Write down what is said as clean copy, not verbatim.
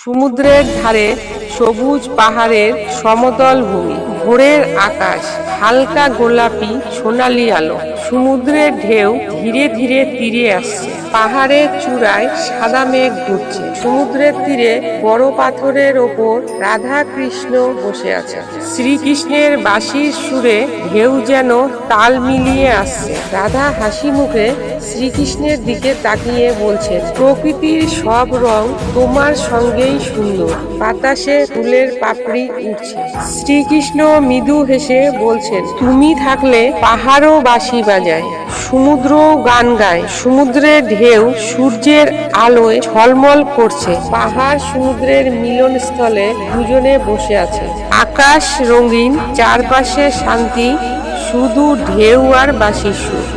সমুদ্রের ধারে সবুজ পাহাড়ের সমতল ভূমি, ভোরের আকাশ হালকা গোলাপি সোনালি আলো, সমুদ্রের ঢেউ ধীরে ধীরে তীরে আসছে, পাহাড়ের চূড়ায় সাদা মেঘ ঘুরছে, সমুদ্রের তীরে বড় পাথরের ওপর রাধা কৃষ্ণ বসে আছে, শ্রীকৃষ্ণের বাঁশির সুরে ঢেউ যেন তাল মিলিয়ে আসছে। রাধা হাসি মুখে শ্রীকৃষ্ণের দিকে তাকিয়ে বলছেন, প্রকৃতির সব রং তোমার সঙ্গেই সুন্দর, বাতাসে ফুলের পাপড়ি উঠছে। শ্রীকৃষ্ণ মৃদু হেসে বলছেন, তুমি থাকলে পাহাড়ও বাঁশি বাজায়, সমুদ্রও গান গায়, সমুদ্রের ঢেউ সূর্যের আলোয় ঝলমল করছে, পাহাড় সমুদ্রের মিলনস্থলে দুজনে বসে আছে, আকাশ রঙিন, চারপাশে শান্তি, শুধু ঢেউ আর বাঁশির সুর।